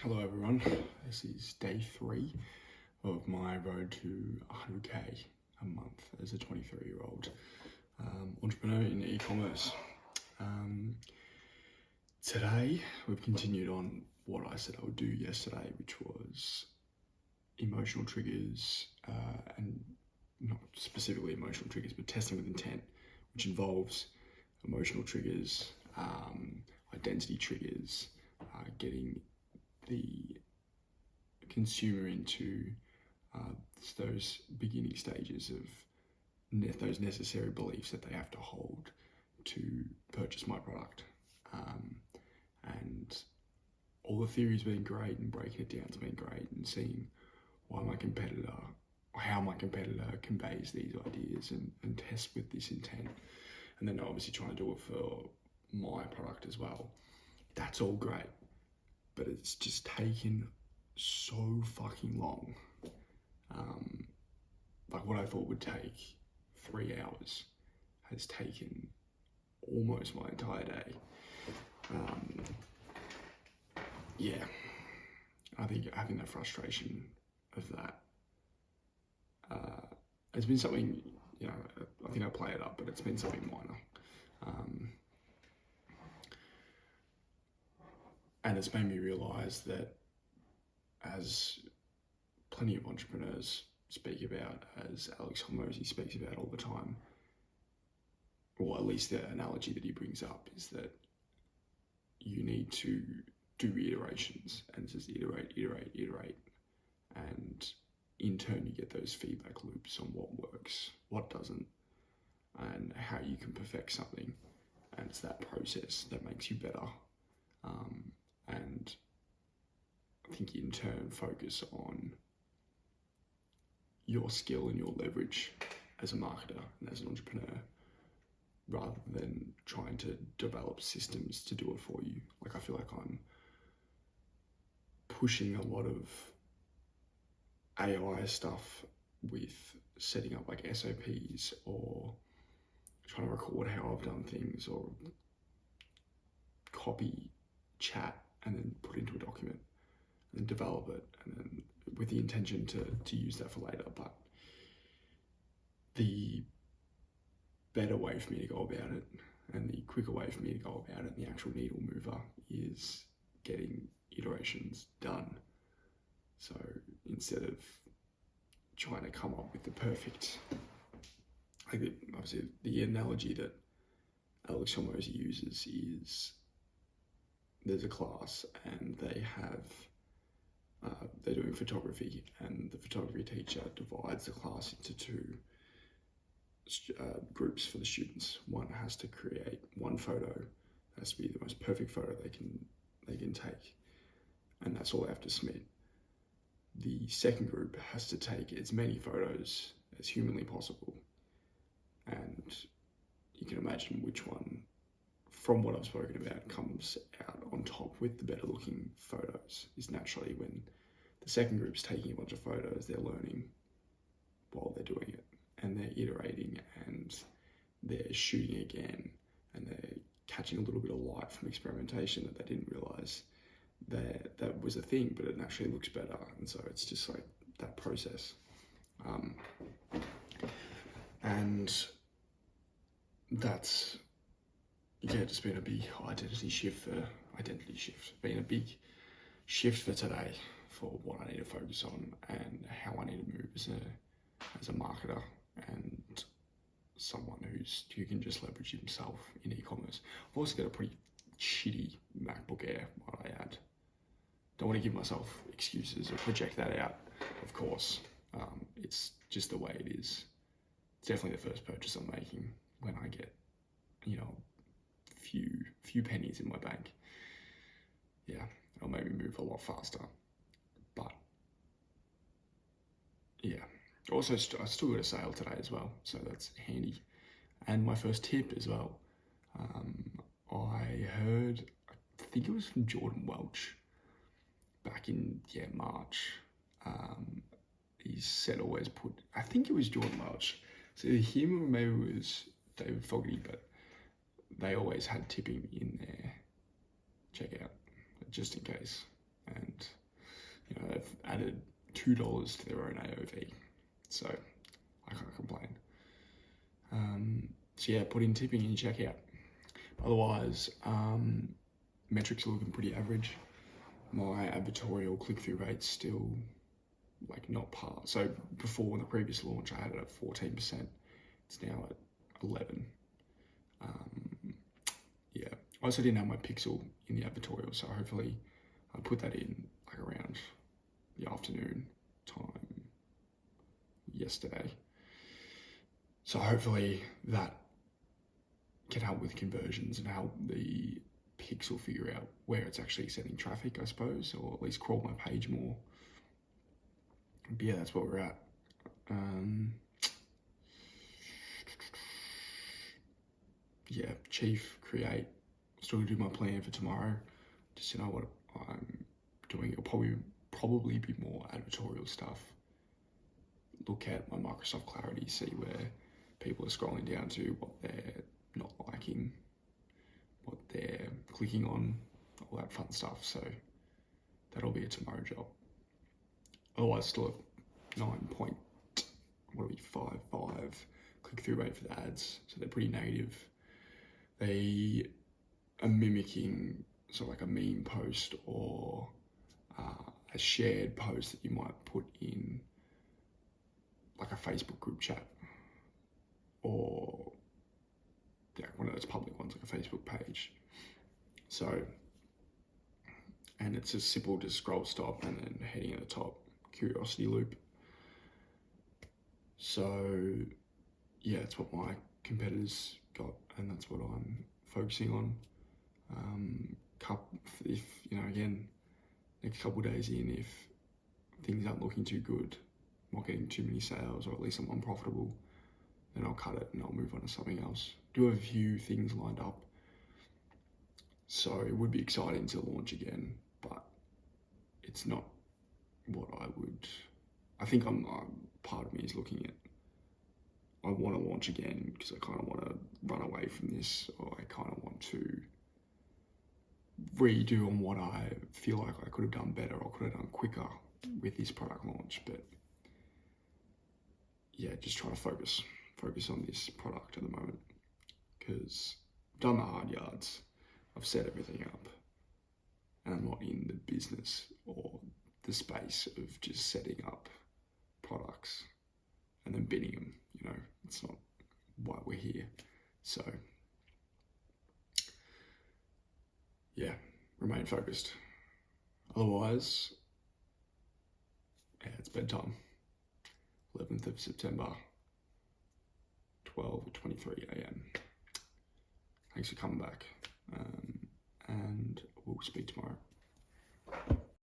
Hello everyone, this is day 3 of my road to 100k a month as a 23-year-old entrepreneur in e-commerce. Today we've continued on what I said I would do yesterday, which was emotional triggers, and not specifically emotional triggers, but testing with intent, which involves emotional triggers, identity triggers, getting the consumer into those beginning stages of those necessary beliefs that they have to hold to purchase my product. And all the theory's been great, and breaking it down's been great, and seeing how my competitor conveys these ideas and tests with this intent. And then obviously trying to do it for my product as well. That's all great, but it's just taken so fucking long. Like what I thought would take 3 hours has taken almost my entire day. Yeah, I think having that frustration of that has been something, I think I play it up, but it's been something minor. And it's made me realise that, as plenty of entrepreneurs speak about, as Alex Hormozy speaks about all the time, or at least the analogy that he brings up is that you need to do iterations, and just iterate, and in turn you get those feedback loops on what works, what doesn't, and how you can perfect something. And it's that process that makes you better. And I think in turn focus on your skill and your leverage as a marketer and as an entrepreneur, rather than trying to develop systems to do it for you. Like, I feel like I'm pushing a lot of AI stuff with setting up like SOPs, or trying to record how I've done things, or copy chat and then put it into a document and then develop it, and then with the intention to use that for later. But the better way for me to go about it, and the quicker way for me to go about it, and the actual needle mover, is getting iterations done. So instead of trying to come up with the perfect, obviously the analogy that Alex Hormozy uses is, there's a class and they're doing photography, and the photography teacher divides the class into 2 groups for the students. One has to create one photo, it has to be the most perfect photo they can take, and that's all they have to submit. The second group has to take as many photos as humanly possible, and you can imagine which one, from what I've spoken about, comes out on top with the better looking photos is naturally when the second group's taking a bunch of photos, they're learning while they're doing it, and they're iterating, and they're shooting again, and they're catching a little bit of light from experimentation that they didn't realize that was a thing, but it actually looks better. And so it's just like that process. And that's, just been a big identity shift, been a big shift for today, for what I need to focus on and how I need to move as a marketer and someone who can just leverage himself in e-commerce. I've also got a pretty shitty MacBook Air, might I add. Don't want to give myself excuses or project that out, of course. It's just the way it is. It's definitely the first purchase I'm making when I get, few pennies in my bank. Yeah, it'll make me move a lot faster. But yeah, also I still got a sale today as well, so that's handy. And my first tip as well, I think it was from Jordan Welch back in March. He said always I think it was Jordan Welch, so either him or maybe it was David Fogarty, but they always had tipping in their checkout, just in case. And have added $2 to their own AOV, so I can't complain. So yeah, put in tipping in checkout. Otherwise, metrics are looking pretty average. My advertorial click-through rate's still like not par. So before, in the previous launch, I had it at 14%. It's now at 11. Yeah, I also didn't have my pixel in the advertorial, so hopefully I put that in like around the afternoon time yesterday. So hopefully that can help with conversions and help the pixel figure out where it's actually sending traffic, I suppose, or at least crawl my page more. But yeah, that's where we're at. Yeah, Chief, create, still do my plan for tomorrow. Just to know what I'm doing. It'll probably be more advertorial stuff. Look at my Microsoft Clarity, see where people are scrolling down to, what they're not liking, what they're clicking on, all that fun stuff. So that'll be a tomorrow job. Otherwise, still at 9.55 click-through rate for the ads. So they're pretty negative. They are mimicking sort of like a meme post or a shared post that you might put in like a Facebook group chat or one of those public ones, like a Facebook page. So, and it's as simple as scroll stop and then heading at the top, curiosity loop. So yeah, it's what my competitors got, and that's what I'm focusing on. If, again, next couple of days in, if things aren't looking too good, not getting too many sales, or at least I'm unprofitable, then I'll cut it and I'll move on to something else. Do have a few things lined up, so it would be exciting to launch again, but it's not what I think part of me is looking at, I want to launch again because I kind of want to run away from this, or I kind of want to redo on what I feel like I could have done better or could have done quicker with this product launch. But yeah, just trying to focus on this product at the moment, because I've done the hard yards, I've set everything up, and I'm not in the business or the space of just setting up products and then bidding them. It's not why we're here. So yeah, remain focused. Otherwise, yeah, it's bedtime. 11th of September, 12:23 a.m. Thanks for coming back, and we'll speak tomorrow.